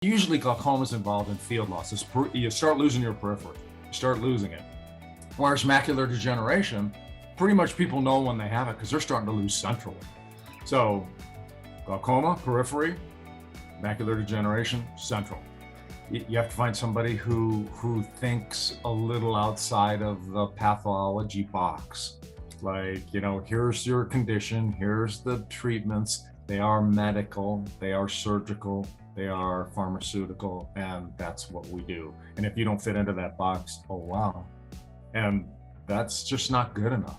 Usually glaucoma is involved in field loss. You start losing your periphery, you start losing it. Whereas macular degeneration, pretty much people know when they have it because they're starting to lose centrally. So glaucoma, periphery, macular degeneration, central. You have to find somebody who thinks a little outside of the pathology box. Like, here's your condition, here's the treatments. They are medical, they are surgical, they are pharmaceutical, and that's what we do. And if you don't fit into that box, oh wow. And that's just not good enough.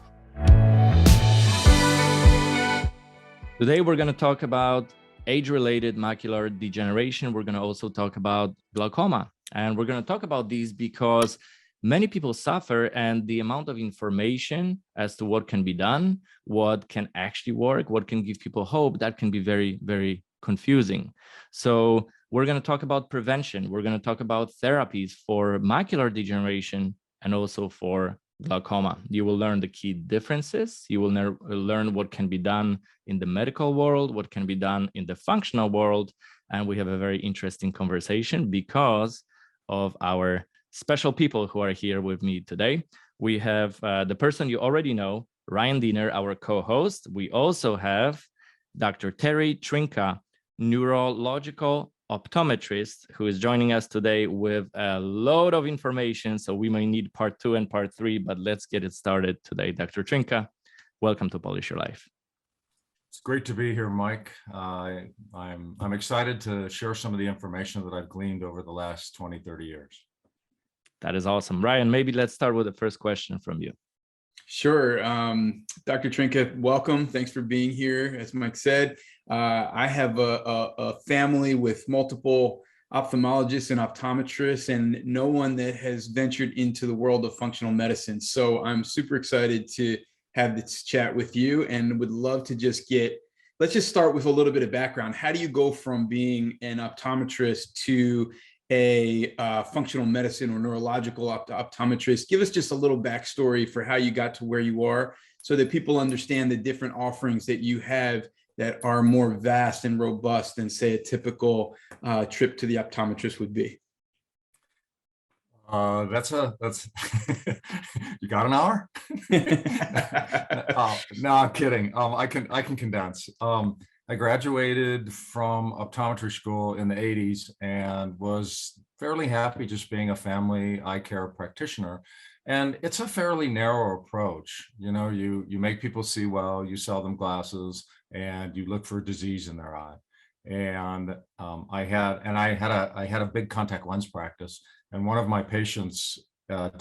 Today, we're going to talk about age-related macular degeneration. We're going to also talk about glaucoma. And we're going to talk about these because many people suffer, and the amount of information as to what can be done, what can actually work, what can give people hope, that can be very, very confusing. So we're going to talk about prevention. We're going to talk about therapies for macular degeneration and also for glaucoma. You will learn the key differences. You will learn what can be done in the medical world, what can be done in the functional world. And we have a very interesting conversation because of our special people who are here with me today. We have the person you already know, Ryan Diener, our co-host. We also have Dr. Terry Trinka, Neurological Optometrist, who is joining us today with a load of information. So we may need part 2 and part 3, but let's get it started today. Dr. Trinka, welcome to Polish Your Life. It's great to be here, Mike. I'm excited to share some of the information that I've gleaned over the last 20, 30 years. That is awesome. Ryan, maybe let's start with the first question from you. Sure. Dr. Trinka, welcome. Thanks for being here. As Mike said, I have a family with multiple ophthalmologists and optometrists and no one that has ventured into the world of functional medicine. So I'm super excited to have this chat with you and would love to let's just start with a little bit of background. How do you go from being an optometrist to a functional medicine or neurological optometrist? Give us just a little backstory for how you got to where you are so that people understand the different offerings that you have that are more vast and robust than, say, a typical trip to the optometrist would be. That's you got an hour? No, I'm kidding. I can condense. I graduated from optometry school in the 80s and was fairly happy just being a family eye care practitioner. And it's a fairly narrow approach. You make people see well, you sell them glasses, and you look for disease in their eye. And I had a big contact lens practice, and one of my patients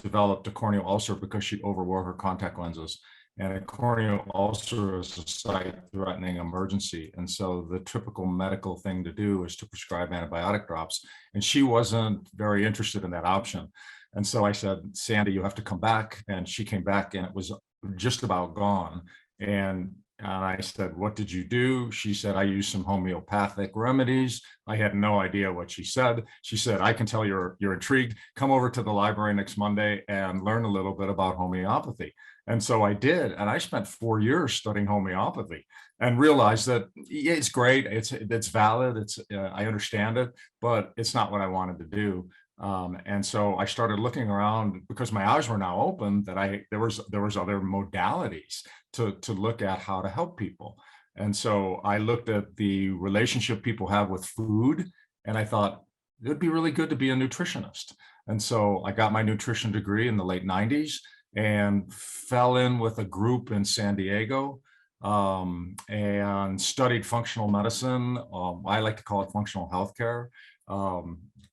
developed a corneal ulcer because she overwore her contact lenses. And a corneal ulcer is a sight-threatening emergency. And so the typical medical thing to do is to prescribe antibiotic drops. And she wasn't very interested in that option. And so I said, Sandy, you have to come back. And she came back and it was just about gone. And I said, what did you do? She said, I used some homeopathic remedies. I had no idea what she said. She said, I can tell you're intrigued. Come over to the library next Monday and learn a little bit about homeopathy. And so I did. And I spent 4 years studying homeopathy and realized that it's great. It's valid. I understand it, but it's not what I wanted to do. And so I started looking around because my eyes were now open that there was other modalities to look at how to help people. And so I looked at the relationship people have with food, and I thought it would be really good to be a nutritionist. And so I got my nutrition degree in the late 90s and fell in with a group in San Diego and studied functional medicine. I like to call it functional healthcare.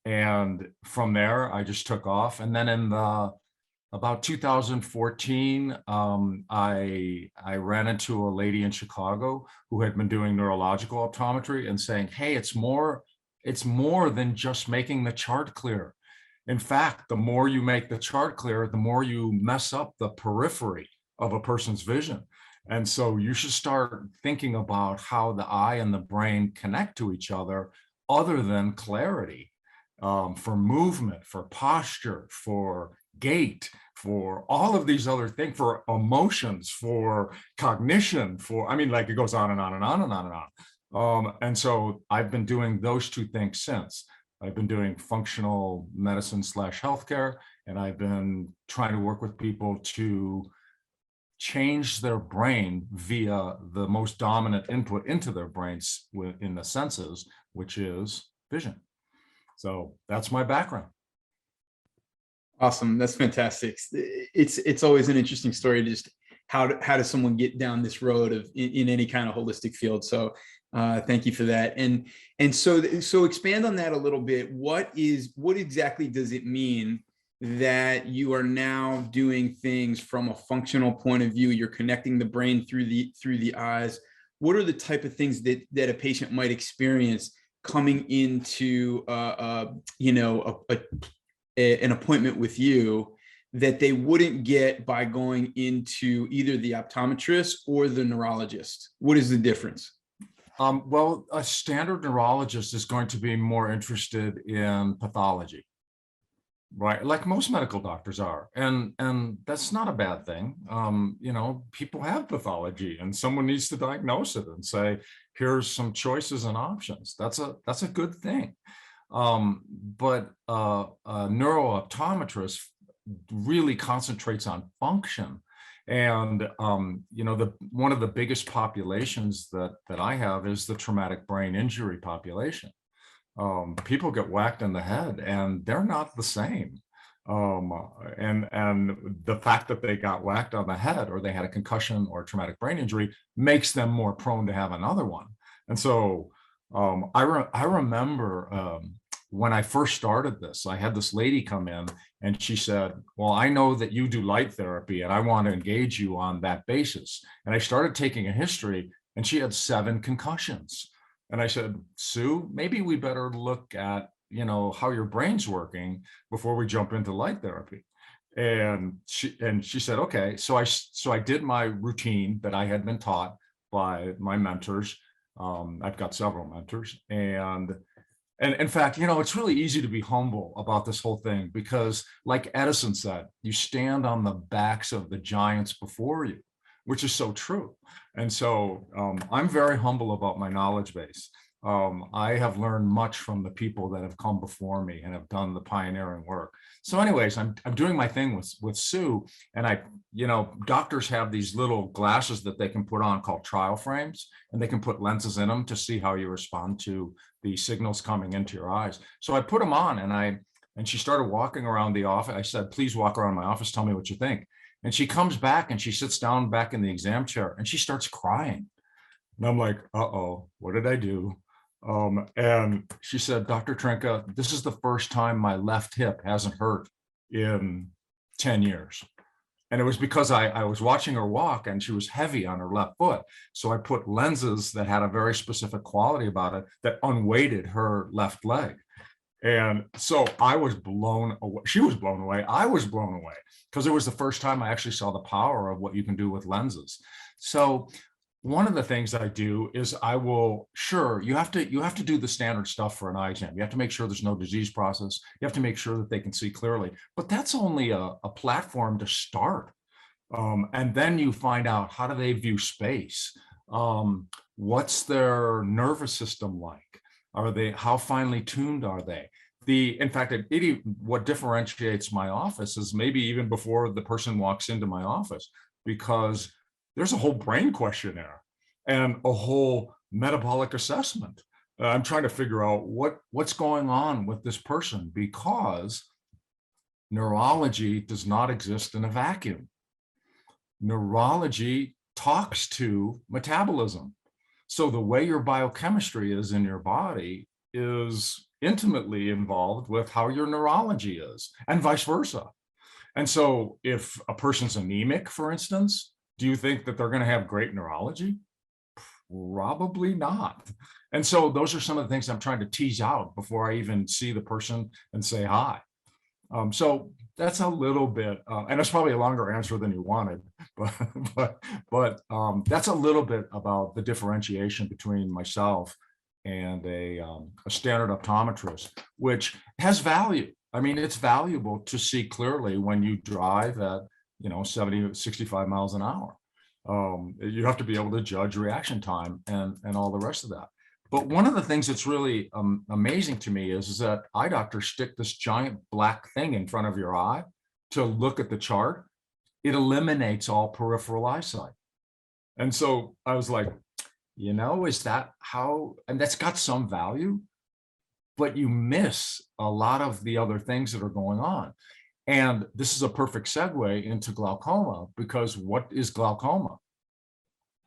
And from there, I just took off. And then in about 2014, I ran into a lady in Chicago who had been doing neurological optometry and saying, hey, it's more than just making the chart clear. In fact, the more you make the chart clear, the more you mess up the periphery of a person's vision. And so you should start thinking about how the eye and the brain connect to each other than clarity, for movement, for posture, for gait, for all of these other things, for emotions, for cognition, it goes on and on and on and on and on. And so I've been doing those two things since. I've been doing functional medicine / healthcare, and I've been trying to work with people to change their brain via the most dominant input into their brains in the senses, which is vision. So that's my background. Awesome. That's fantastic. It's always an interesting story to just how does someone get down this road of in any kind of holistic field. So thank you for that. And so expand on that a little bit. What exactly does it mean that you are now doing things from a functional point of view? You're connecting the brain through the eyes. What are the type of things that a patient might experience coming into an appointment with you that they wouldn't get by going into either the optometrist or the neurologist? What is the difference? Well, a standard neurologist is going to be more interested in pathology, right? Like most medical doctors are. And that's not a bad thing. People have pathology and someone needs to diagnose it and say, here's some choices and options. That's a good thing. But a neurooptometrist really concentrates on function. And, one of the biggest populations that I have is the traumatic brain injury population. People get whacked in the head and they're not the same. And the fact that they got whacked on the head or they had a concussion or traumatic brain injury makes them more prone to have another one. And so I remember when I first started this, I had this lady come in and she said, well, I know that you do light therapy and I want to engage you on that basis. And I started taking a history and she had 7 concussions. And I said, Sue, maybe we better look at, how your brain's working before we jump into light therapy. And she said, okay. So I did my routine that I had been taught by my mentors. I've got several mentors, and in fact, it's really easy to be humble about this whole thing because, like Edison said, you stand on the backs of the giants before you, which is so true. And so I'm very humble about my knowledge base. I have learned much from the people that have come before me and have done the pioneering work. So anyways, I'm doing my thing with Sue, and doctors have these little glasses that they can put on called trial frames, and they can put lenses in them to see how you respond to the signals coming into your eyes. So I put them on and she started walking around the office. I said, please walk around my office, tell me what you think. And she comes back and she sits down back in the exam chair and she starts crying. And I'm like, uh-oh, what did I do? And she said, Dr. Trinka, this is the first time my left hip hasn't hurt in 10 years. And it was because I was watching her walk and she was heavy on her left foot. So I put lenses that had a very specific quality about it that unweighted her left leg. And so I was blown away. She was blown away. I was blown away because it was the first time I actually saw the power of what you can do with lenses. So one of the things I do is you have to do the standard stuff for an eye exam. You have to make sure there's no disease process. You have to make sure that they can see clearly, but that's only a platform to start. And then you find out, how do they view space? What's their nervous system like? How finely tuned are they? In fact, what differentiates my office is maybe even before the person walks into my office, because there's a whole brain questionnaire and a whole metabolic assessment. I'm trying to figure out what's going on with this person, because neurology does not exist in a vacuum. Neurology talks to metabolism. So the way your biochemistry is in your body is intimately involved with how your neurology is, and vice versa. And so if a person's anemic, for instance, do you think that they're going to have great neurology? Probably not. And so those are some of the things I'm trying to tease out before I even see the person and say hi. So that's a little bit, and that's probably a longer answer than you wanted, but that's a little bit about the differentiation between myself and a standard optometrist, which has value. I mean, it's valuable to see clearly when you drive at 70, 65 miles an hour. You have to be able to judge reaction time and all the rest of that. But one of the things that's really amazing to me is that eye doctors stick this giant black thing in front of your eye to look at the chart. It eliminates all peripheral eyesight. And so I was like, is that how, and that's got some value, but you miss a lot of the other things that are going on. And this is a perfect segue into glaucoma, because what is glaucoma?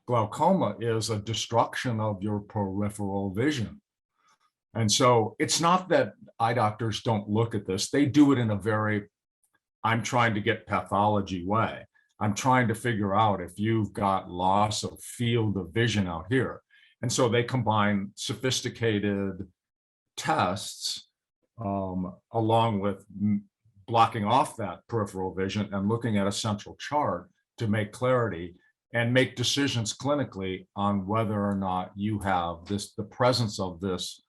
Glaucoma is a destruction of your peripheral vision. And so it's not that eye doctors don't look at this. They do it in a very, I'm trying to get pathology way. I'm trying to figure out if you've got loss of field of vision out here. And so they combine sophisticated tests along with blocking off that peripheral vision and looking at a central chart to make clarity and make decisions clinically on whether or not you have the presence of this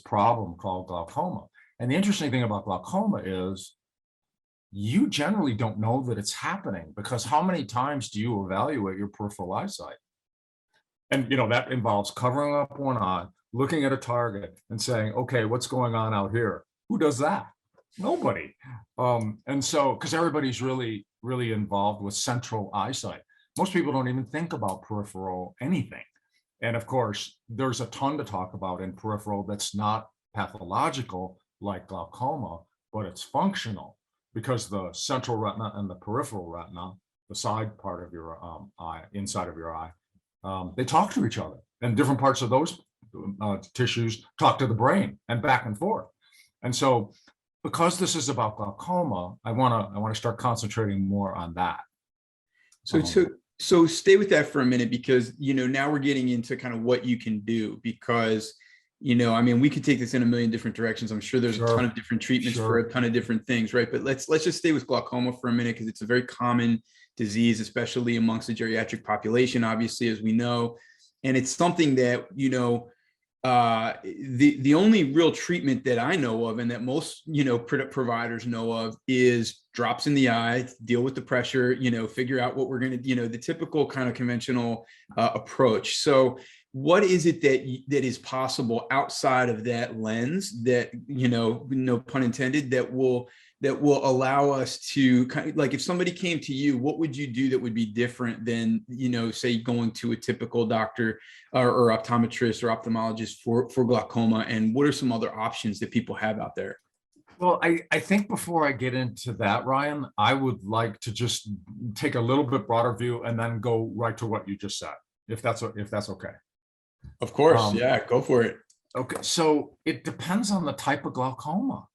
problem called glaucoma. And the interesting thing about glaucoma is you generally don't know that it's happening, because how many times do you evaluate your peripheral eyesight? And that involves covering up one eye, looking at a target and saying, okay, what's going on out here? Who does that? Nobody. And so, because everybody's really, really involved with central eyesight. Most people don't even think about peripheral anything. And of course, there's a ton to talk about in peripheral that's not pathological like glaucoma, but it's functional, because the central retina and the peripheral retina, the side part of your eye, inside of your eye, they talk to each other, and different parts of those tissues talk to the brain and back and forth. And so, because this is about glaucoma, I want to start concentrating more on that. So stay with that for a minute, because now we're getting into kind of what you can do, because we could take this in a million different directions. I'm sure there's a ton of different treatments for a ton of different things, right? But let's just stay with glaucoma for a minute, because it's a very common disease, especially amongst the geriatric population, obviously, as we know. And it's something that, the only real treatment that I know of, and that most, providers know of, is drops in the eye, deal with the pressure, figure out what we're going to, the typical kind of conventional approach. So what is it that is possible outside of that lens that, no pun intended, that will allow us to kind of, like, if somebody came to you, what would you do that would be different than, say, going to a typical doctor or optometrist or ophthalmologist for glaucoma? And what are some other options that people have out there? Well, I think before I get into that, Ryan, I would like to just take a little bit broader view and then go right to what you just said, if that's okay. Of course. Yeah, go for it. Okay. So it depends on the type of glaucoma.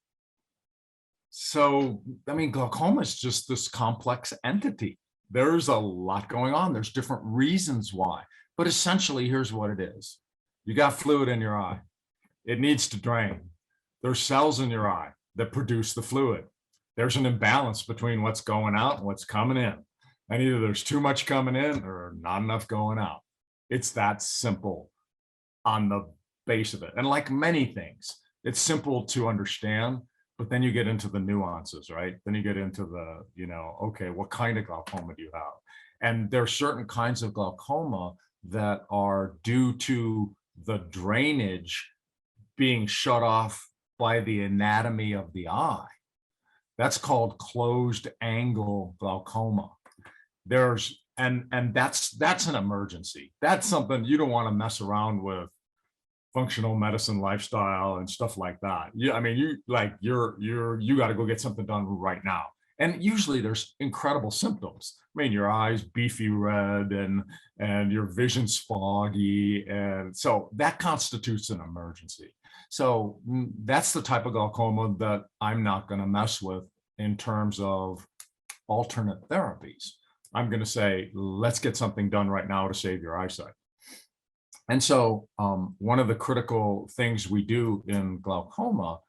So, glaucoma is just this complex entity. There's a lot going on. There's different reasons why, but essentially, here's what it is. You got fluid in your eye. It needs to drain. There's cells in your eye that produce the fluid. There's an imbalance between what's going out and what's coming in. And either there's too much coming in or not enough going out. It's that simple on the base of it. And like many things, it's simple to understand, but then you get into the nuances, right? Then you get into the, okay, what kind of glaucoma do you have? And there are certain kinds of glaucoma that are due to the drainage being shut off by the anatomy of the eye. That's called closed angle glaucoma. And that's an emergency. That's something you don't want to mess around with functional medicine lifestyle and stuff like that. You got to go get something done right now. And usually there's incredible symptoms. Your eyes beefy red and your vision's foggy. And so that constitutes an emergency. So that's the type of glaucoma that I'm not going to mess with in terms of alternate therapies. I'm going to say, let's get something done right now to save your eyesight. And so one of the critical things we do in glaucoma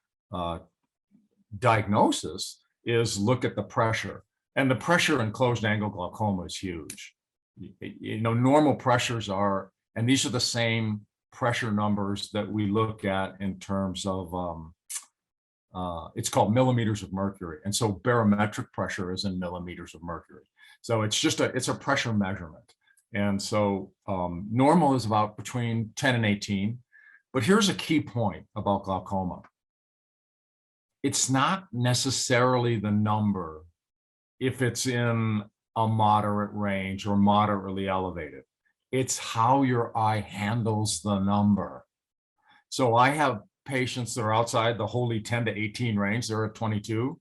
diagnosis is look at the pressure. And the pressure in closed angle glaucoma is huge. Normal pressures are, and these are the same pressure numbers that we look at in terms of, it's called millimeters of mercury. And so barometric pressure is in millimeters of mercury. So it's a pressure measurement. And so normal is about between 10 and 18. But here's a key point about glaucoma. It's not necessarily the number if it's in a moderate range or moderately elevated. It's how your eye handles the number. So I have patients that are outside the holy 10 to 18 range. They're at 22.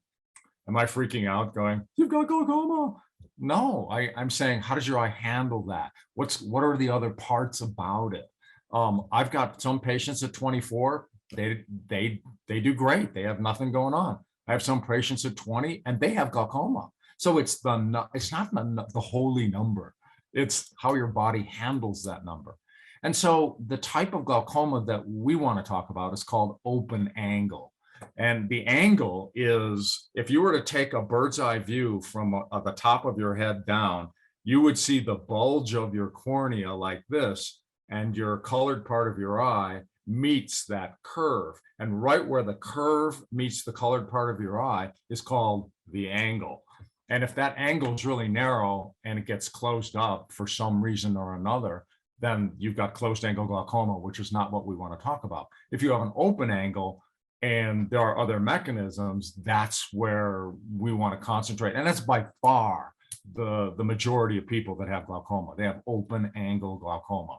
Am I freaking out going, you've got glaucoma? No, I'm saying, how does your eye handle that? What are the other parts about it? I've got some patients at 24, they do great. They have nothing going on. I have some patients at 20 and they have glaucoma. So it's not the holy number. It's how your body handles that number. And so the type of glaucoma that we want to talk about is called open angle. And the angle is, if you were to take a bird's eye view from the top of your head down, you would see the bulge of your cornea like this, and your colored part of your eye meets that curve. And right where the curve meets the colored part of your eye is called the angle. And if that angle is really narrow and it gets closed up for some reason or another, then you've got closed angle glaucoma, which is not what we want to talk about. If you have an open angle and there are other mechanisms, that's where we want to concentrate. And that's by far the majority of people that have glaucoma. They have open angle glaucoma.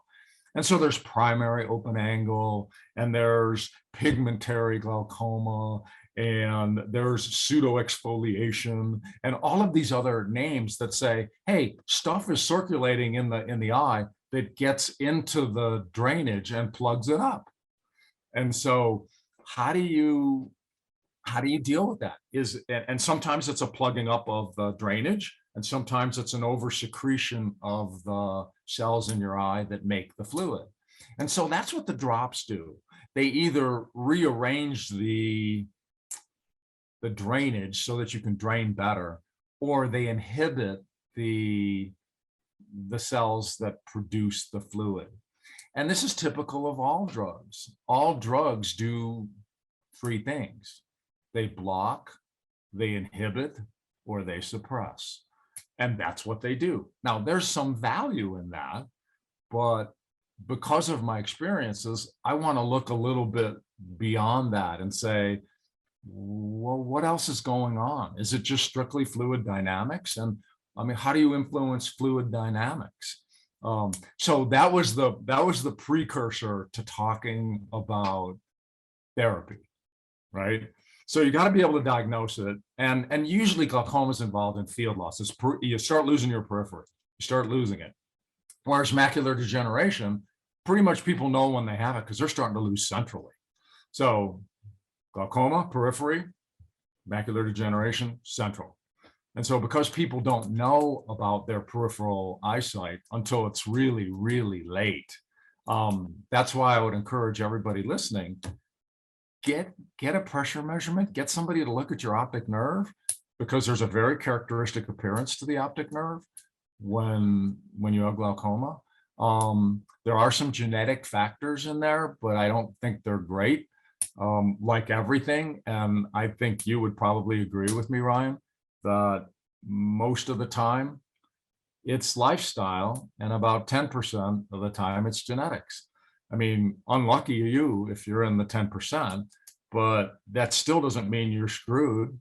And so there's primary open angle, and there's pigmentary glaucoma, and there's pseudo-exfoliation, and all of these other names that say, hey, stuff is circulating in the eye that gets into the drainage and plugs it up. And so how do you deal with that? And sometimes it's a plugging up of the drainage, and sometimes it's an oversecretion of the cells in your eye that make the fluid. And so that's what the drops do. They either rearrange the drainage so that you can drain better, or they inhibit the cells that produce the fluid. And this is typical of all drugs. All drugs do three things. They block, they inhibit, or they suppress. And that's what they do. Now, there's some value in that, but because of my experiences, I want to look a little bit beyond that and say, well, what else is going on? Is it just strictly fluid dynamics? And I mean, how do you influence fluid dynamics? So that was the precursor to talking about therapy, right? So you got to be able to diagnose it, and usually glaucoma is involved in field loss. You start losing your periphery, you start losing it. Whereas macular degeneration, pretty much people know when they have it because they're starting to lose centrally. So glaucoma, periphery, macular degeneration, central. And so because people don't know about their peripheral eyesight until it's really, really late, that's why I would encourage everybody listening, get a pressure measurement, get somebody to look at your optic nerve, because there's a very characteristic appearance to the optic nerve when you have glaucoma. There are some genetic factors in there, but I don't think they're great, like everything. And I think you would probably agree with me, Ryan, that most of the time it's lifestyle, and about 10% of the time it's genetics. I mean, unlucky you if you're in the 10%, but that still doesn't mean you're screwed.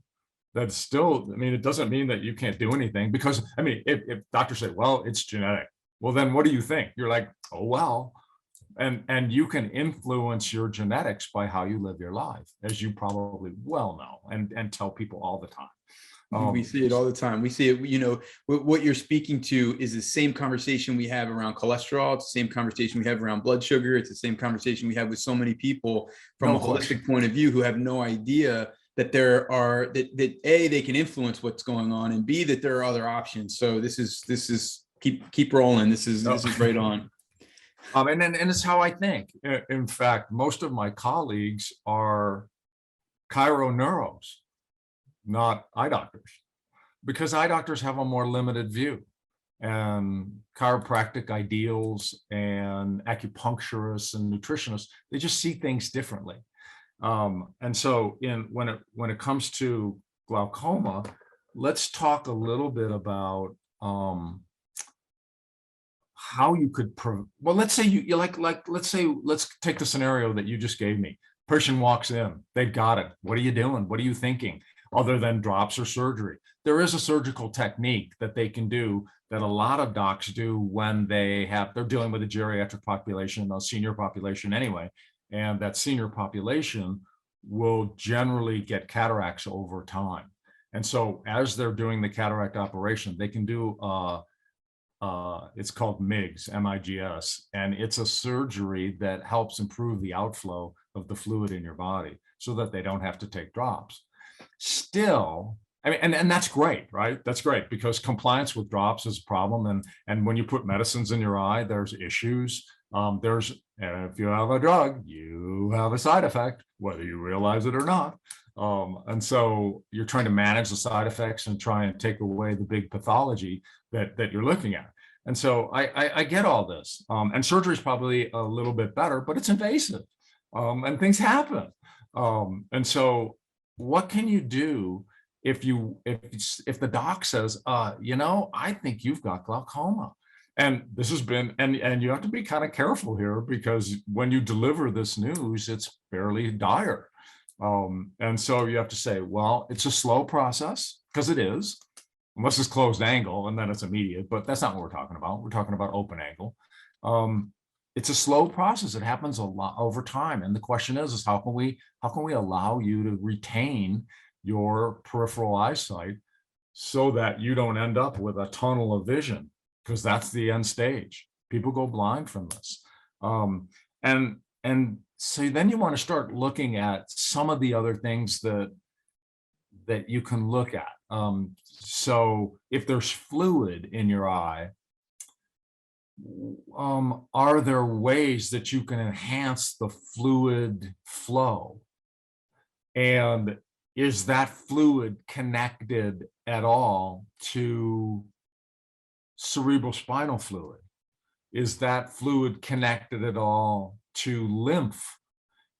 That's still, I mean, it doesn't mean that you can't do anything, because, I mean, if doctors say, well, it's genetic, well, then what do you think? You're like, oh, well, and you can influence your genetics by how you live your life, as you probably well know, and tell people all the time. We see it all the time. We see it, you know, what you're speaking to is the same conversation we have around cholesterol. It's the same conversation we have around blood sugar. It's the same conversation we have with so many people from a holistic point of view who have no idea that that A, they can influence what's going on, and B, that there are other options. So this is keep rolling. This is right on. And it's how I think. In fact, most of my colleagues are chironeuros, not eye doctors, because eye doctors have a more limited view, and chiropractic ideals and acupuncturists and nutritionists, they just see things differently. And so when it comes to glaucoma, let's talk a little bit about how you could, well, let's say you let's say, let's take the scenario that you just gave me. Person walks in, they've got it. What are you doing? What are you thinking? Other than drops or surgery. There is a surgical technique that they can do that a lot of docs do when they're dealing with a geriatric population, a senior population anyway. And that senior population will generally get cataracts over time. And so as they're doing the cataract operation, they can do, it's called MIGS, M-I-G-S, and it's a surgery that helps improve the outflow of the fluid in your body so that they don't have to take drops. Still, I mean, and that's great, right? That's great, because compliance with drops is a problem. And when you put medicines in your eye, there's issues. If you have a drug, you have a side effect, whether you realize it or not. And so you're trying to manage the side effects and try and take away the big pathology that you're looking at. And so I get all this. And surgery is probably a little bit better, but it's invasive, and things happen. And so what can you do if the doc says, I think you've got glaucoma? And this has been, and you have to be kind of careful here, because when you deliver this news, it's fairly dire. And so you have to say, well, it's a slow process, because it is, unless it's closed angle and then it's immediate, but that's not what we're talking about. We're talking about open angle. It's a slow process. It happens a lot over time. And the question is how can we allow you to retain your peripheral eyesight so that you don't end up with a tunnel of vision? Because that's the end stage. People go blind from this. And so then you want to start looking at some of the other things that you can look at. So if there's fluid in your eye, are there ways that you can enhance the fluid flow? And is that fluid connected at all to cerebrospinal fluid? Is that fluid connected at all to lymph?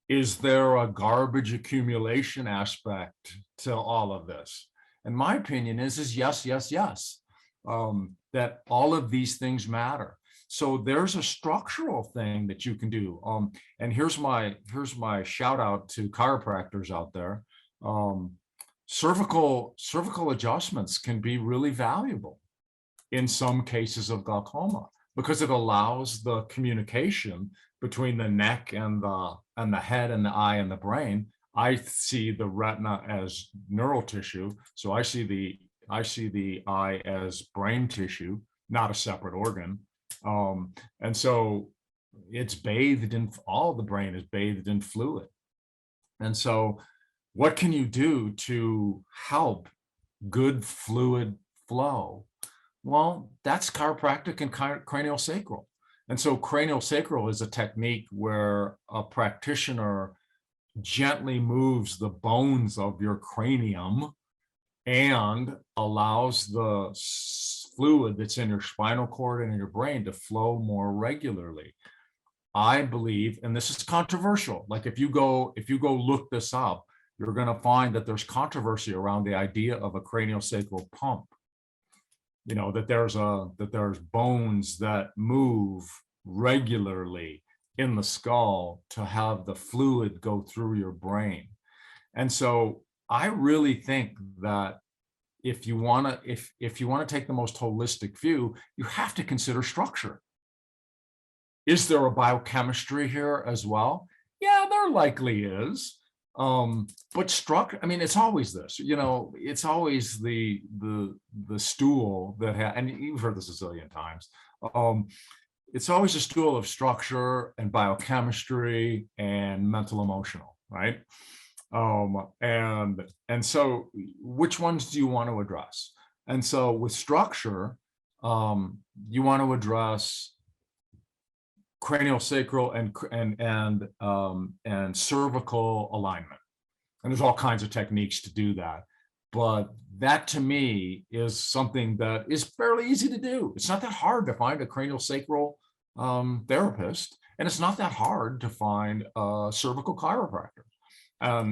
Is there a garbage accumulation aspect to all of this? And my opinion is yes, yes, yes, that all of these things matter. So there's a structural thing that you can do. And here's my shout out to chiropractors out there. Cervical adjustments can be really valuable in some cases of glaucoma, because it allows the communication between the neck and the head and the eye and the brain. I see the retina as neural tissue, so I see the eye as brain tissue, not a separate organ. And so it's bathed in, all the brain is bathed in fluid. And so what can you do to help good fluid flow? Well, that's chiropractic and craniosacral. And so craniosacral is a technique where a practitioner gently moves the bones of your cranium and allows the fluid that's in your spinal cord and in your brain to flow more regularly. I believe, and this is controversial, like if you go look this up, you're going to find that there's controversy around the idea of a craniosacral pump. You know, that there's bones that move regularly in the skull to have the fluid go through your brain. And so I really think that if you want to take the most holistic view, you have to consider structure. Is there a biochemistry here as well? Yeah, there likely is. But structure, I mean, it's always this, it's always the stool that and you've heard this a zillion times. It's always a stool of structure and biochemistry and mental emotional, right? And so which ones do you want to address? And so with structure, you want to address craniosacral and cervical alignment. And there's all kinds of techniques to do that. But that to me is something that is fairly easy to do. It's not that hard to find a craniosacral therapist, and it's not that hard to find a cervical chiropractor.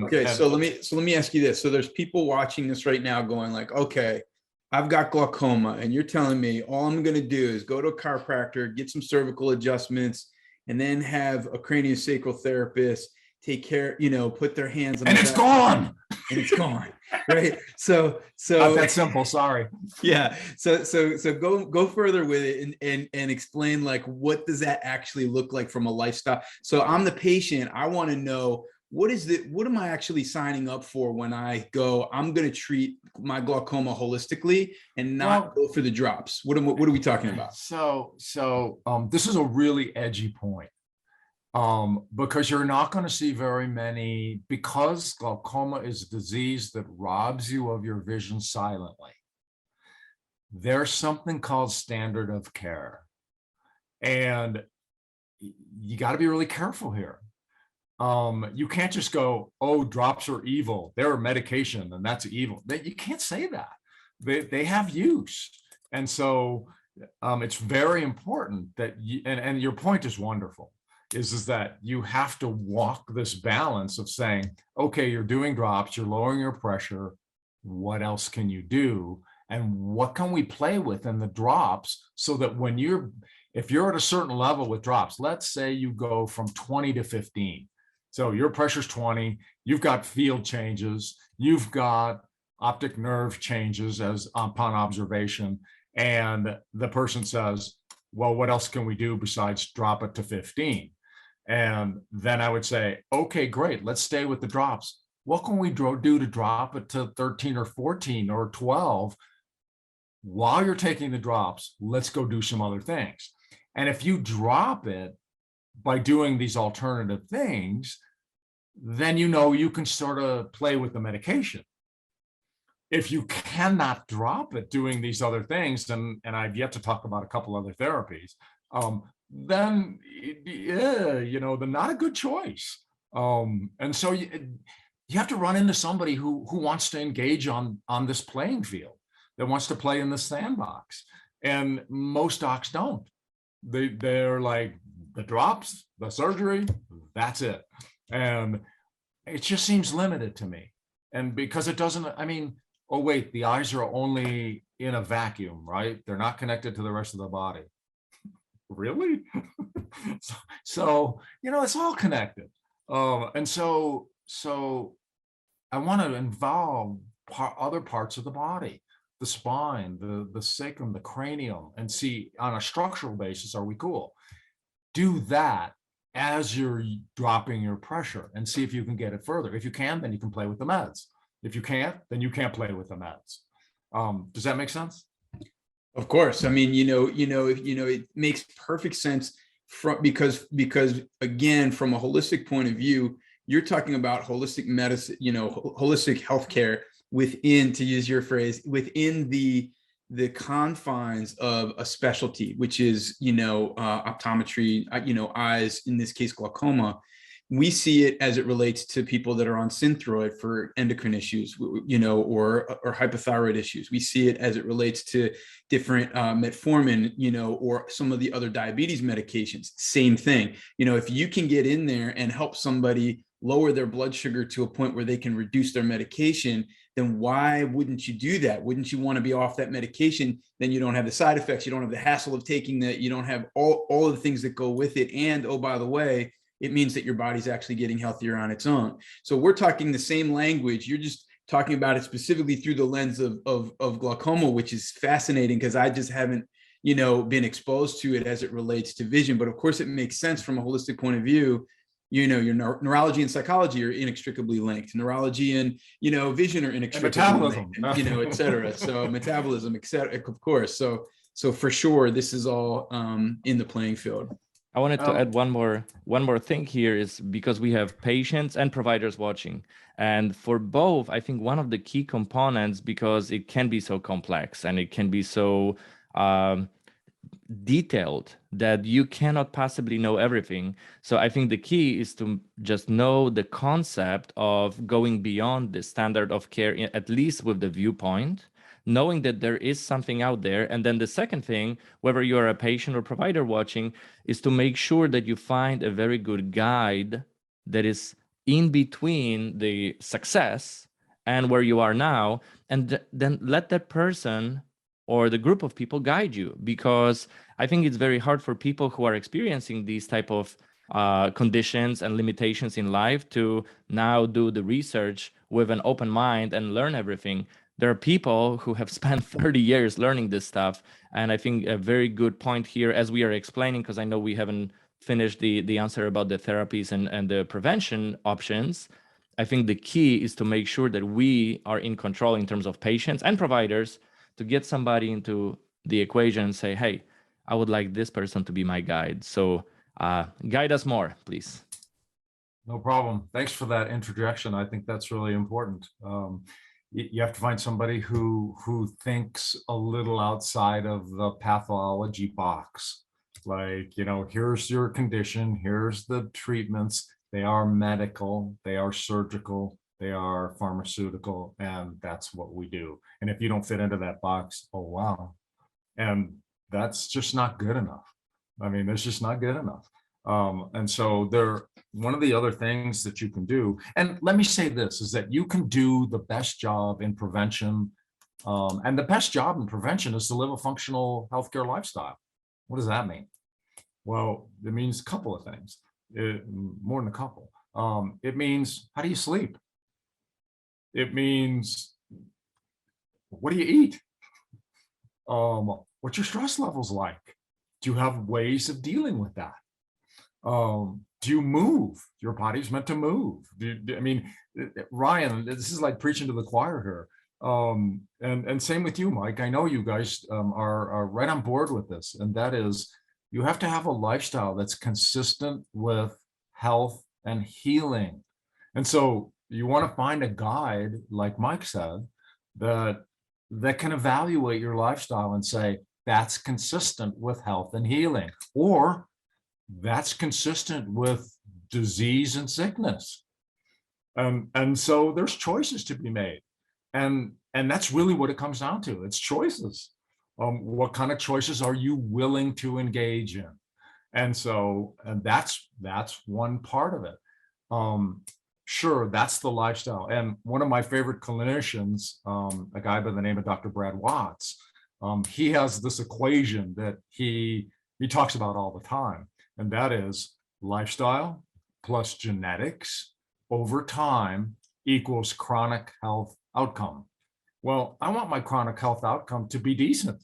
Okay, so let me ask you this. So there's people watching this right now going like, okay, I've got glaucoma, and you're telling me all I'm going to do is go to a chiropractor, get some cervical adjustments, and then have a craniosacral therapist take care, put their hands on And the it's back, gone. and it's gone. Right. So Not that simple. Sorry. yeah. So go further with it and explain, like, what does that actually look like from a lifestyle? So I'm the patient. I want to know, what am I actually signing up for when I go, I'm going to treat my glaucoma holistically and not go for the drops? What are we talking about? So this is a really edgy point. Because you're not going to see very many, because glaucoma is a disease that robs you of your vision silently. There's something called standard of care. And you got to be really careful here. You can't just go, oh, drops are evil. They're a medication and that's evil. You can't say that. They have use. And so it's very important that you, and your point is wonderful, is that you have to walk this balance of saying, okay, you're doing drops, you're lowering your pressure. What else can you do? And what can we play with in the drops so that if you're at a certain level with drops, let's say you go from 20 to 15. So your pressure's 20, you've got field changes, you've got optic nerve changes as upon observation. And the person says, well, what else can we do besides drop it to 15? And then I would say, okay, great, let's stay with the drops. What can we do to drop it to 13 or 14 or 12? While you're taking the drops, let's go do some other things. And if you drop it by doing these alternative things, then you can sort of play with the medication. If you cannot drop it doing these other things, and I've yet to talk about a couple other therapies, then they're not a good choice. And so you have to run into somebody who wants to engage on this playing field, that wants to play in the sandbox. And most docs don't. They're like, the drops, the surgery, that's it. And it just seems limited to me. And because it doesn't, oh wait, the eyes are only in a vacuum, right? They're not connected to the rest of the body. Really? So it's all connected. And so I want to involve other parts of the body, the spine, the sacrum, the cranium, and see on a structural basis, are we cool? Do that as you're dropping your pressure and see if you can get it further. If you can, then you can play with the meds. If you can't, then you can't play with the meds. Does that make sense? Of course. It makes perfect sense because again, from a holistic point of view, you're talking about holistic medicine, holistic healthcare within, to use your phrase, within the confines of a specialty, which is, optometry, eyes, in this case, glaucoma. We see it as it relates to people that are on Synthroid for endocrine issues, or hypothyroid issues. We see it as it relates to different metformin, or some of the other diabetes medications. Same thing. If you can get in there and help somebody lower their blood sugar to a point where they can reduce their medication, then why wouldn't you do that? Wouldn't you want to be off that medication? Then you don't have the side effects. You don't have the hassle of taking that. You don't have all of the things that go with it. And, oh, by the way, it means that your body's actually getting healthier on its own. So we're talking the same language. You're just talking about it specifically through the lens of glaucoma, which is fascinating because I just haven't, been exposed to it as it relates to vision. But of course, it makes sense from a holistic point of view. Your neurology and psychology are inextricably linked. Neurology and, vision are inextricably linked, et cetera. So metabolism, et cetera, of course. So for sure, this is all in the playing field. I wanted to add one more thing here, is because we have patients and providers watching. And for both, I think one of the key components, because it can be so complex and it can be so detailed that you cannot possibly know everything. So I think the key is to just know the concept of going beyond the standard of care, at least with the viewpoint, knowing that there is something out there. And then the second thing, whether you're a patient or provider watching, is to make sure that you find a very good guide that is in between the success and where you are now, and then let that person or the group of people guide you, because I think it's very hard for people who are experiencing these type of conditions and limitations in life to now do the research with an open mind and learn everything. There are people who have spent 30 years learning this stuff. And I think a very good point here, as we are explaining, because I know we haven't finished the answer about the therapies and the prevention options. I think the key is to make sure that we are in control in terms of patients and providers, to get somebody into the equation and say, hey, I would like this person to be my guide. So guide us more, please. No problem. Thanks for that interjection. I think that's really important. You have to find somebody who thinks a little outside of the pathology box. Like, you know, here's your condition, here's the treatments. They are medical, they are surgical, they are pharmaceutical, and that's what we do. And if you don't fit into that box, oh, wow. And that's just not good enough. I mean, it's just not good enough. And so one of the other things that you can do, and let me say this, is that you can do the best job in prevention. And the best job in prevention is to live a functional healthcare lifestyle. What does that mean? Well, it means a couple of things, more than a couple. It means, how do you sleep? It means, what do you eat? What's your stress levels like? Do you have ways of dealing with that? Do you move? Your body's meant to move. I mean, Ryan, this is like preaching to the choir here. And same with you, Mike. I know you guys are right on board with this, and that is, you have to have a lifestyle that's consistent with health and healing. And so you want to find a guide, like Mike said, that can evaluate your lifestyle and say, that's consistent with health and healing, or that's consistent with disease and sickness. And so there's choices to be made. And that's really what it comes down to. It's choices. What kind of choices are you willing to engage in? And so, and that's one part of it. Sure, that's the lifestyle. And one of my favorite clinicians, a guy by the name of Dr. Brad Watts, he has this equation that he talks about all the time. And that is lifestyle plus genetics over time equals chronic health outcome. Well, I want my chronic health outcome to be decent.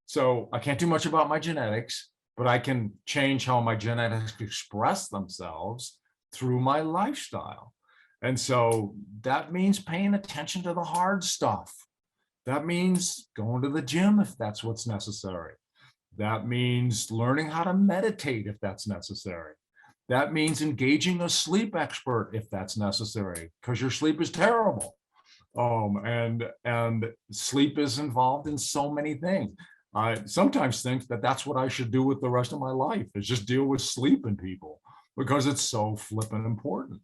So I can't do much about my genetics, but I can change how my genetics express themselves through my lifestyle. And so that means paying attention to the hard stuff. That means going to the gym if that's what's necessary. That means learning how to meditate if that's necessary. That means engaging a sleep expert if that's necessary, because your sleep is terrible. And sleep is involved in so many things. I sometimes think that that's what I should do with the rest of my life, is just deal with sleep in people, because it's so flippin' important.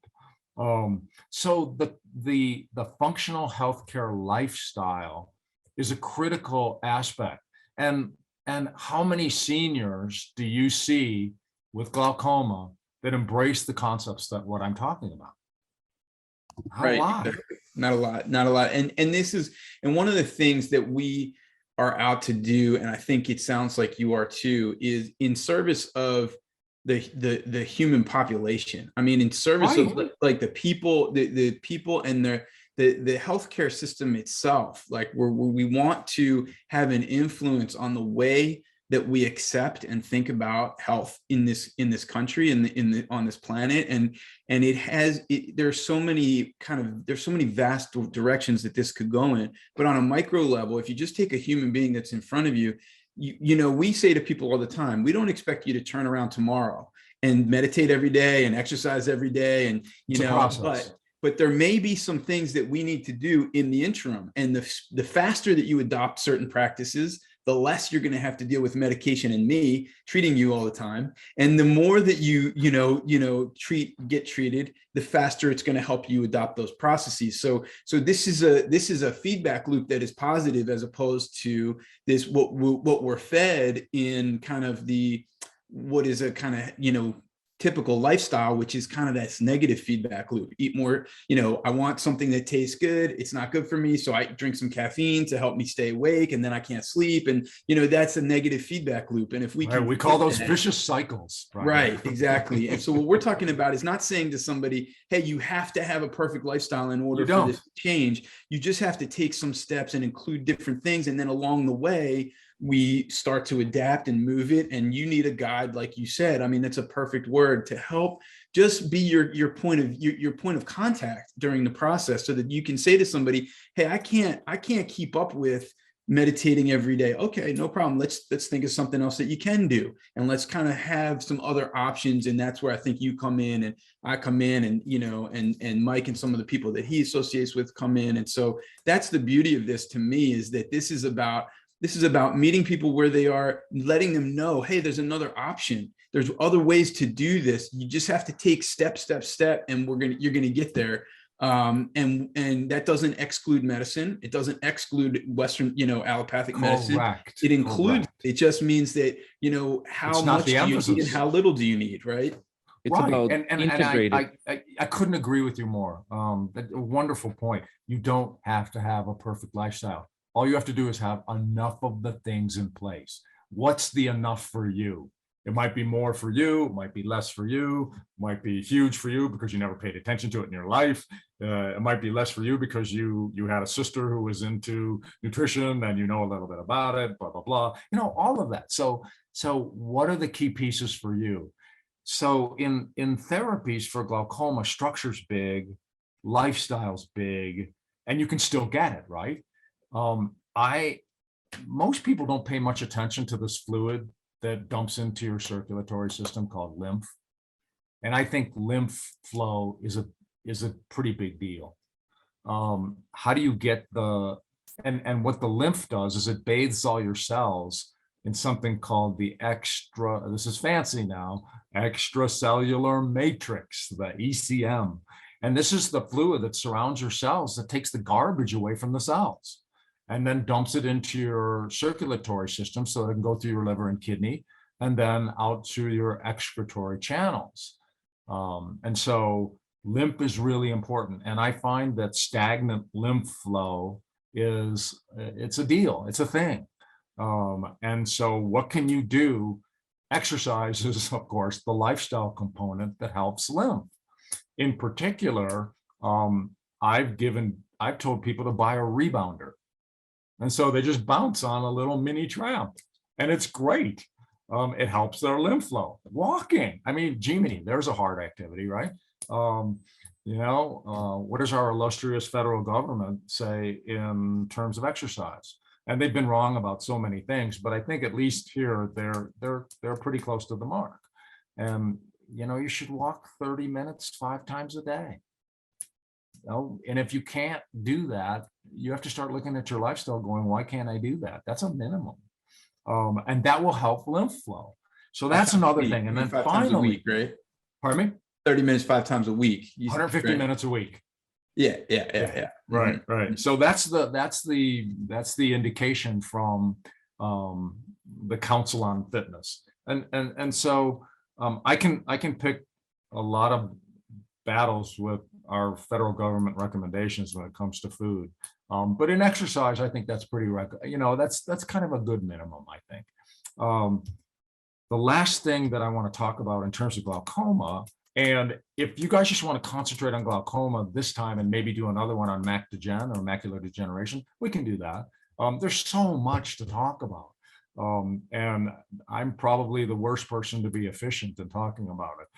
So the functional healthcare lifestyle is a critical aspect. And how many seniors do you see with glaucoma that embrace the concepts that what I'm talking about? Right. Not a lot. And this is, and one of the things that we are out to do, and I think it sounds like you are too, is in service of the human population. I mean, in service of like the people and the healthcare system itself, like where we want to have an influence on the way that we accept and think about health in this country and on this planet. And there's so many vast directions that this could go in. But on a micro level, if you just take a human being that's in front of you, you know, we say to people all the time, we don't expect you to turn around tomorrow and meditate every day and exercise every day. And, you know, but there may be some things that we need to do in the interim. And the faster that you adopt certain practices, the less you're going to have to deal with medication and me treating you all the time. And the more that you get treated, the faster it's going to help you adopt those processes. So this is a feedback loop that is positive, as opposed to this, what we're fed in kind of what is a kind of, typical lifestyle, which is kind of this negative feedback loop. Eat more, I want something that tastes good. It's not good for me. So I drink some caffeine to help me stay awake, and then I can't sleep. And, that's a negative feedback loop. And if we can, we call those vicious cycles. Right, exactly. And so what we're talking about is not saying to somebody, hey, you have to have a perfect lifestyle in order for this to change. You just have to take some steps and include different things. And then along the way, we start to adapt and move it. And you need a guide, like you said. I mean, that's a perfect word, to help just be your point of contact during the process, so that you can say to somebody, hey, I can't keep up with meditating every day. Okay, no problem. Let's think of something else that you can do, and let's kind of have some other options. And that's where I think you come in, and I come in, and and Mike and some of the people that he associates with come in. And so that's the beauty of this to me, is that this is about meeting people where they are, letting them know, hey, there's another option. There's other ways to do this. You just have to take step, and you're gonna get there. And that doesn't exclude medicine. It doesn't exclude Western, allopathic medicine. It includes. It just means that how much do you need and how little do you need, right? It's about integrated. I couldn't agree with you more. A wonderful point. You don't have to have a perfect lifestyle. All you have to do is have enough of the things in place. What's the enough for you? It might be more for you, it might be less for you, might be huge for you because you never paid attention to it in your life. It might be less for you because you had a sister who was into nutrition and you know a little bit about it, blah, blah, blah. All of that. So what are the key pieces for you? So in therapies for glaucoma, structure's big, lifestyle's big, and you can still get it, right? Most people don't pay much attention to this fluid that dumps into your circulatory system called lymph. And I think lymph flow is a pretty big deal. How do you get and what the lymph does is it bathes all your cells in something called this is fancy now, extracellular matrix, the ECM. And this is the fluid that surrounds your cells that takes the garbage away from the cells, and then dumps it into your circulatory system so it can go through your liver and kidney, and then out through your excretory channels. And so lymph is really important. And I find that stagnant lymph flow it's a deal, it's a thing. And so what can you do? Exercise is, of course, the lifestyle component that helps lymph. In particular, I've told people to buy a rebounder. And so they just bounce on a little mini tramp, and it's great. It helps their lymph flow. Walking, I mean, Jiminy, there's a hard activity, right? What does our illustrious federal government say in terms of exercise? And they've been wrong about so many things, but I think at least here they're pretty close to the mark. And you should walk 30 minutes 5 times a day. And if you can't do that, you have to start looking at your lifestyle going, why can't I do that? That's a minimum. And that will help lymph flow. So that's another thing. And then 5 finally, times a week, right? Pardon me? 30 minutes 5 times a week. 150 minutes a week. Yeah. Right. So that's the indication from the Council on Fitness. And so I can pick a lot of battles with our federal government recommendations when it comes to food. But in exercise, I think that's pretty, that's kind of a good minimum, I think. The last thing that I want to talk about in terms of glaucoma, and if you guys just want to concentrate on glaucoma this time and maybe do another one on mac degen or macular degeneration, we can do that. There's so much to talk about. And I'm probably the worst person to be efficient in talking about it,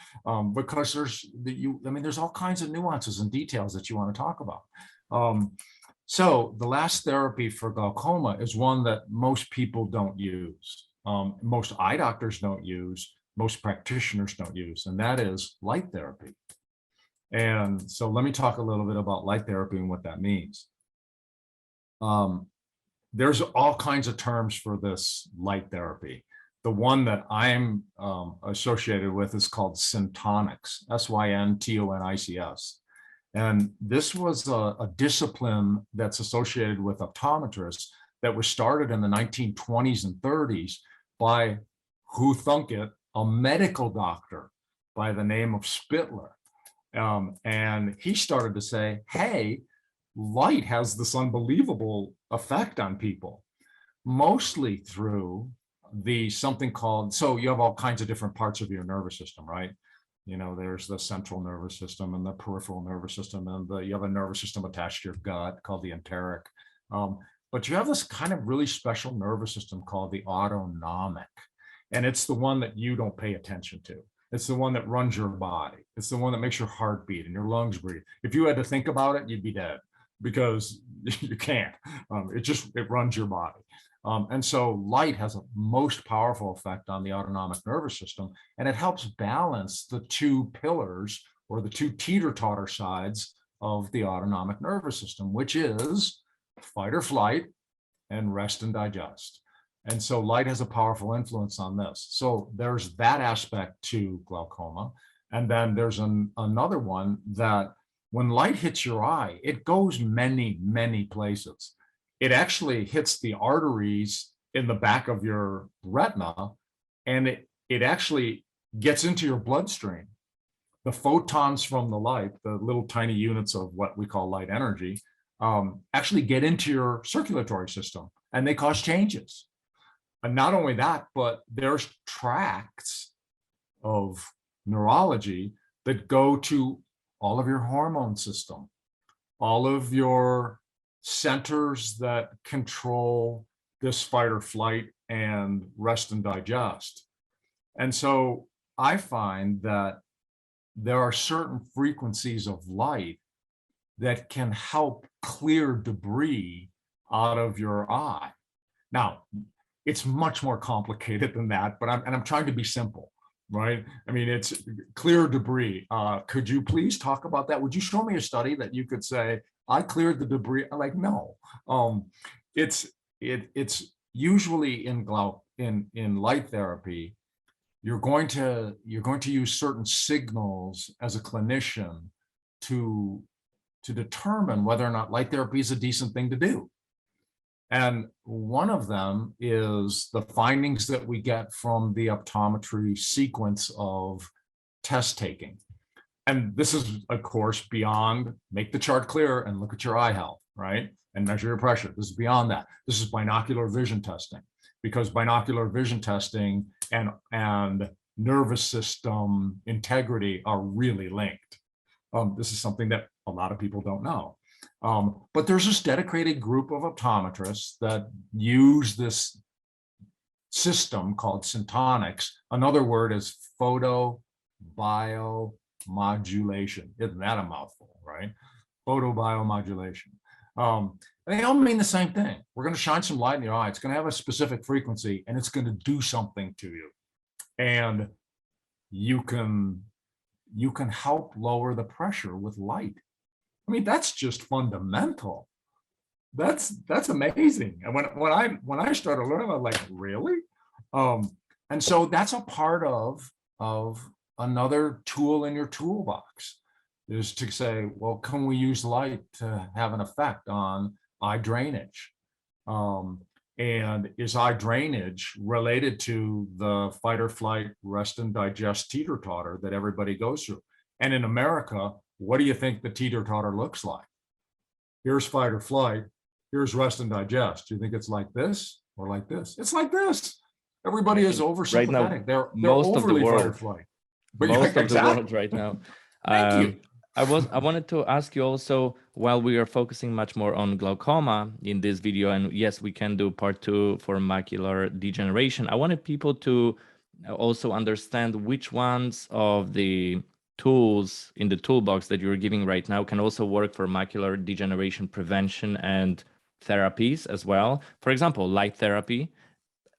because there's all kinds of nuances and details that you want to talk about. So the last therapy for glaucoma is one that most people don't use. Most eye doctors don't use, most practitioners don't use, and that is light therapy. And so let me talk a little bit about light therapy and what that means. There's all kinds of terms for this light therapy. The one that I'm associated with is called Syntonics, Syntonics. And this was a discipline that's associated with optometrists that was started in the 1920s and 30s by, who thunk it, a medical doctor by the name of Spittler. And he started to say, hey, light has this unbelievable effect on people, mostly through something called, so you have all kinds of different parts of your nervous system, right? You know, there's the central nervous system and the peripheral nervous system, and you have a nervous system attached to your gut called the enteric. But you have this kind of really special nervous system called the autonomic. And it's the one that you don't pay attention to. It's the one that runs your body. It's the one that makes your heart beat and your lungs breathe. If you had to think about it, you'd be dead because you can't. It runs your body. And so light has a most powerful effect on the autonomic nervous system, and it helps balance the two pillars or the two teeter-totter sides of the autonomic nervous system, which is fight or flight and rest and digest. And so light has a powerful influence on this. So there's that aspect to glaucoma. And then there's another one that when light hits your eye, it goes many, many places. It actually hits the arteries in the back of your retina, and it actually gets into your bloodstream. The photons from the light, the little tiny units of what we call light energy, actually get into your circulatory system, and they cause changes. And not only that, but there's tracts of neurology that go to all of your hormone system, all of your centers that control this fight or flight and rest and digest. And so I find that there are certain frequencies of light that can help clear debris out of your eye. Now, it's much more complicated than that, but I'm trying to be simple, right? I mean, it's clear debris. Could you please talk about that? Would you show me a study that you could say, I cleared the debris? I'm like, no. It's usually in light therapy, you're going to use certain signals as a clinician to determine whether or not light therapy is a decent thing to do. And one of them is the findings that we get from the optometry sequence of test taking. And this is, of course, beyond make the chart clear and look at your eye health, right? And measure your pressure. This is beyond that. This is binocular vision testing, because binocular vision testing and nervous system integrity are really linked. This is something that a lot of people don't know. But there's this dedicated group of optometrists that use this system called Syntonics. Another word is photobiomodulation. Isn't that a mouthful, right? Photobiomodulation. They all mean the same thing. We're going to shine some light in your eye. It's going to have a specific frequency, and it's going to do something to you. And you can help lower the pressure with light. I mean, that's just fundamental. That's amazing. And when I started learning, I was like, really? And so that's a part of another tool in your toolbox, is to say, well, can we use light to have an effect on eye drainage? And is eye drainage related to the fight or flight, rest and digest teeter-totter that everybody goes through? And in America, what do you think the teeter-totter looks like? Here's fight or flight, here's rest and digest. Do you think it's like this or like this? It's like this. Everybody is oversympathetic. Right now, they're most overly of the world, fight or flight. But most of the world right now. Thank you. I wanted to ask you also, while we are focusing much more on glaucoma in this video, and yes, we can do part 2 for macular degeneration, I wanted people to also understand which ones of the tools in the toolbox that you're giving right now can also work for macular degeneration prevention and therapies as well. For example, light therapy,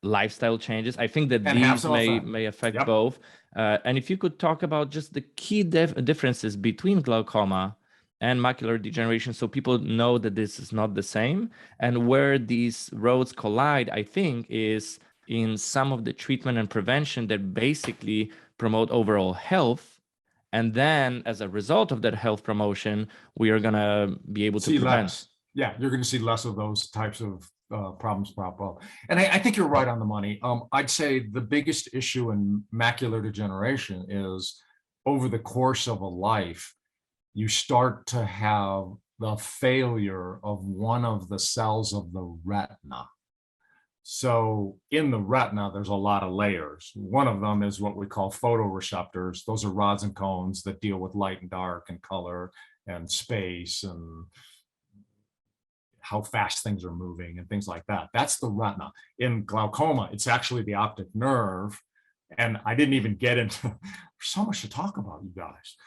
lifestyle changes. I think that these may affect both. And if you could talk about just the key differences between glaucoma and macular degeneration, so people know that this is not the same, and where these roads collide, I think, is in some of the treatment and prevention that basically promote overall health. And then as a result of that health promotion, we are going to be able to prevent. Less. Yeah, you're going to see less of those types of problems pop up. And I think you're right on the money. I'd say the biggest issue in macular degeneration is over the course of a life, you start to have the failure of one of the cells of the retina. So in the retina, there's a lot of layers. One of them is what we call photoreceptors. Those are rods and cones that deal with light and dark and color and space and how fast things are moving and things like that. That's the retina. In glaucoma, it's actually the optic nerve. And I didn't even get into, there's so much to talk about, you guys.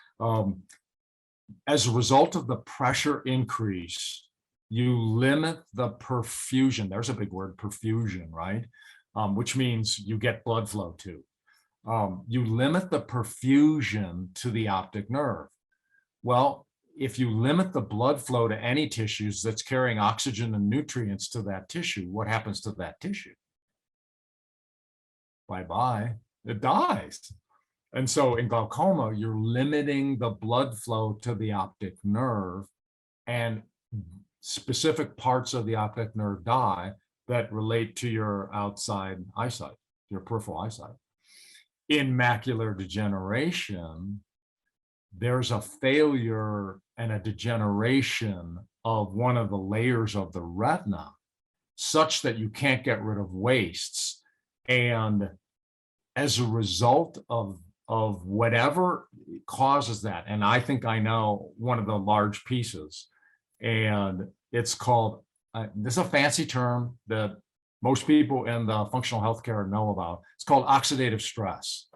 As a result of the pressure increase, you limit the perfusion. There's a big word, perfusion, right? Which means you get blood flow too. You limit the perfusion to the optic nerve. Well, if you limit the blood flow to any tissues that's carrying oxygen and nutrients to that tissue, what happens to that tissue? Bye-bye, it dies. And so in glaucoma, you're limiting the blood flow to the optic nerve, and specific parts of the optic nerve die that relate to your outside eyesight, your peripheral eyesight. In macular degeneration, there's a failure and a degeneration of one of the layers of the retina such that you can't get rid of wastes. And as a result of whatever causes that, and I think I know one of the large pieces, and it's called, this is a fancy term that most people in the functional healthcare know about. It's called oxidative stress.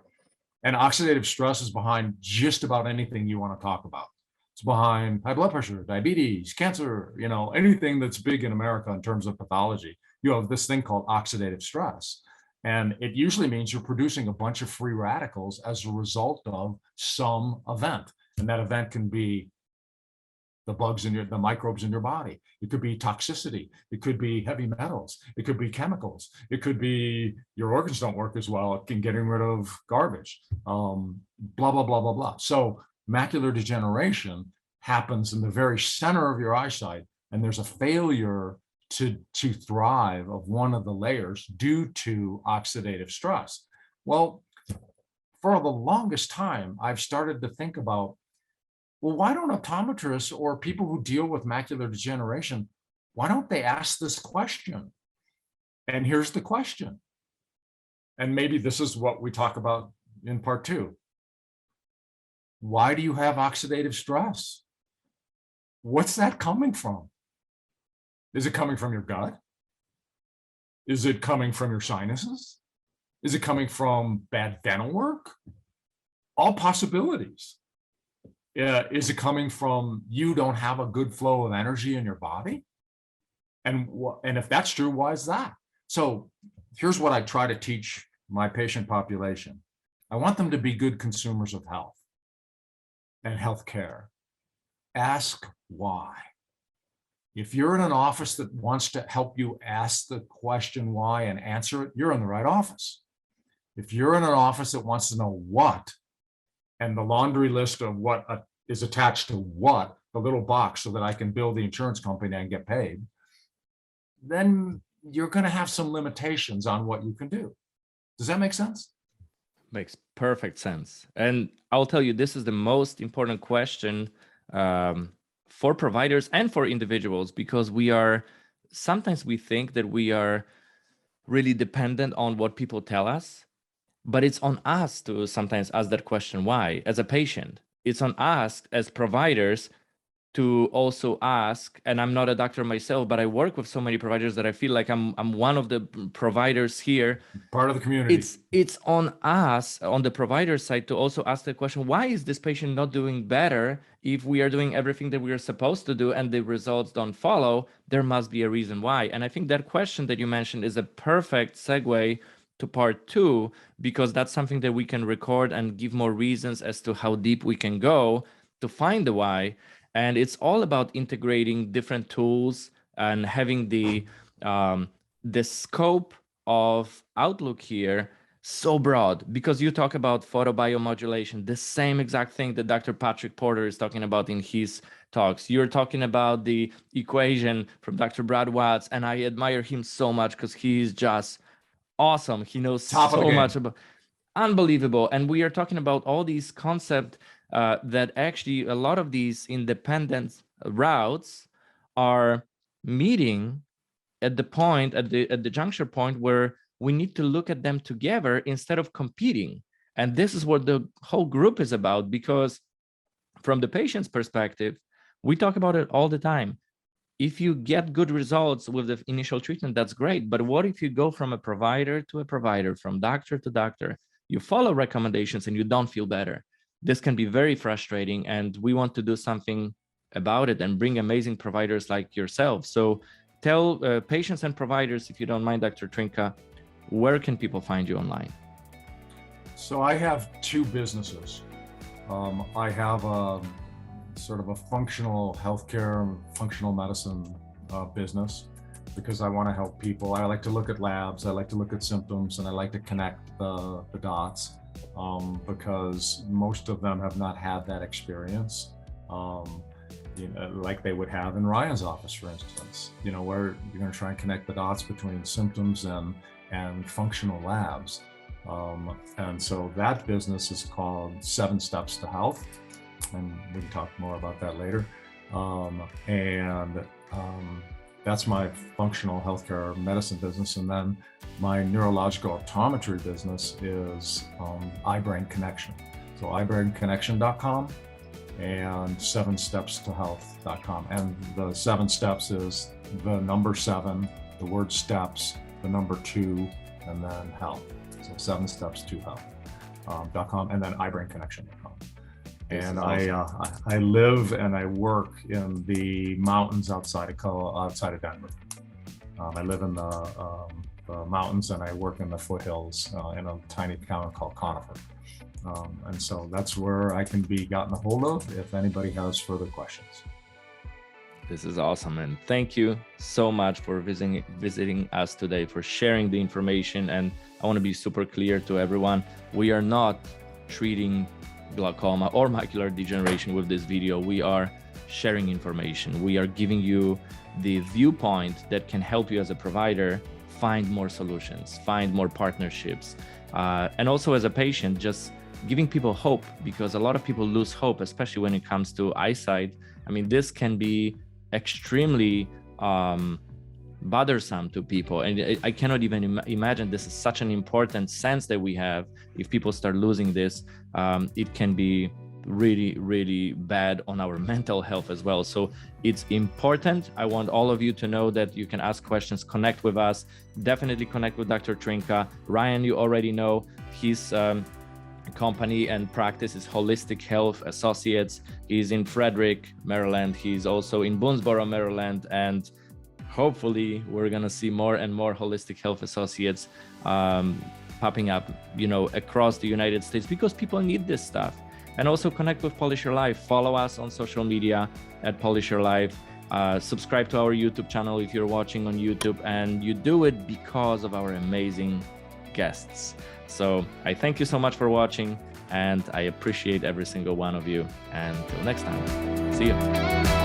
And oxidative stress is behind just about anything you want to talk about. It's behind high blood pressure, diabetes, cancer, you know, anything that's big in America in terms of pathology. You have this thing called oxidative stress. And it usually means you're producing a bunch of free radicals as a result of some event. And that event can be the bugs in the microbes in your body. It could be toxicity. It could be heavy metals. It could be chemicals. It could be your organs don't work as well. It can getting rid of garbage, blah, blah, blah, blah, blah. So macular degeneration happens in the very center of your eyesight, and there's a failure to thrive of one of the layers due to oxidative stress. Well, for the longest time, I've started to think about, well, why don't optometrists or people who deal with macular degeneration, why don't they ask this question? And here's the question. And maybe this is what we talk about in part 2. Why do you have oxidative stress? What's that coming from? Is it coming from your gut? Is it coming from your sinuses? Is it coming from bad dental work? All possibilities. Is it coming from you don't have a good flow of energy in your body? And if that's true, why is that? So here's what I try to teach my patient population. I want them to be good consumers of health and healthcare. Ask why. If you're in an office that wants to help you ask the question why and answer it, you're in the right office. If you're in an office that wants to know what, and the laundry list of what is attached to what, the little box so that I can bill the insurance company and get paid, then you're going to have some limitations on what you can do. Does that make sense? Makes perfect sense. And I'll tell you, this is the most important question for providers and for individuals, because sometimes we think that we are really dependent on what people tell us, but it's on us to sometimes ask that question, why, as a patient. It's on us as providers to also ask, and I'm not a doctor myself, but I work with so many providers that I feel like I'm one of the providers here. Part of the community. It's on us, on the provider side, to also ask the question, why is this patient not doing better if we are doing everything that we are supposed to do and the results don't follow? There must be a reason why. And I think that question that you mentioned is a perfect segue to part 2, because that's something that we can record and give more reasons as to how deep we can go to find the why. And it's all about integrating different tools and having the scope of outlook here so broad, because you talk about photobiomodulation, the same exact thing that Dr. Patrick Porter is talking about in his talks. You're talking about the equation from Dr. Brad Watts, and I admire him so much because he's just awesome. He knows so much about. Unbelievable. And we are talking about all these concepts that actually a lot of these independent routes are meeting at the point, at the juncture point where we need to look at them together instead of competing. And this is what the whole group is about, because from the patient's perspective, we talk about it all the time. If you get good results with the initial treatment, that's great. But what if you go from a provider to a provider, from doctor to doctor, you follow recommendations and you don't feel better? This can be very frustrating, and we want to do something about it and bring amazing providers like yourself. So tell patients and providers, if you don't mind, Dr. Trinka, where can people find you online? So I have two businesses. I have a sort of a functional healthcare, functional medicine business, because I want to help people. I like to look at labs, I like to look at symptoms, and I like to connect the dots, because most of them have not had that experience, like they would have in Ryan's office, for instance, where you're going to try and connect the dots between symptoms and functional labs. And so that business is called 7 Steps to Health, and we can talk more about that later. That's my functional healthcare medicine business. And then my neurological optometry business is eye-brain connection. So eyebrainconnection.com and 7stepstohealth.com. And the 7 steps is the number 7, the word steps, the number 2, and then health. So 7stepstohealth.com, and then eyebrainconnection.com. And awesome. I live and I work in the mountains outside of Denver. I live in the mountains, and I work in the foothills in a tiny town called Conifer. And so that's where I can be gotten a hold of if anybody has further questions. This is awesome, and thank you so much for visiting us today, for sharing the information. And I want to be super clear to everyone, we are not treating glaucoma or macular degeneration with this video. We are sharing information. We are giving you the viewpoint that can help you as a provider find more solutions, find more partnerships, and also as a patient, just giving people hope, because a lot of people lose hope, especially when it comes to eyesight. I mean, this can be extremely bothersome to people, and I cannot even imagine. This is such an important sense that we have. If people start losing this, it can be really, really bad on our mental health as well. So it's important. I want all of you to know that you can ask questions, connect with us, definitely connect with Dr. Trinka. Ryan, you already know, his company and practice is Holistic Health Associates. He's in Frederick, Maryland. He's also in Boonesboro, Maryland, and hopefully we're gonna see more and more Holistic Health Associates popping up, across the United States, because people need this stuff. And also connect with Polish Your Life. Follow us on social media at Polish Your Life. Subscribe to our YouTube channel if you're watching on YouTube, and you do it because of our amazing guests. So I thank you so much for watching, and I appreciate every single one of you. And until next time, see you.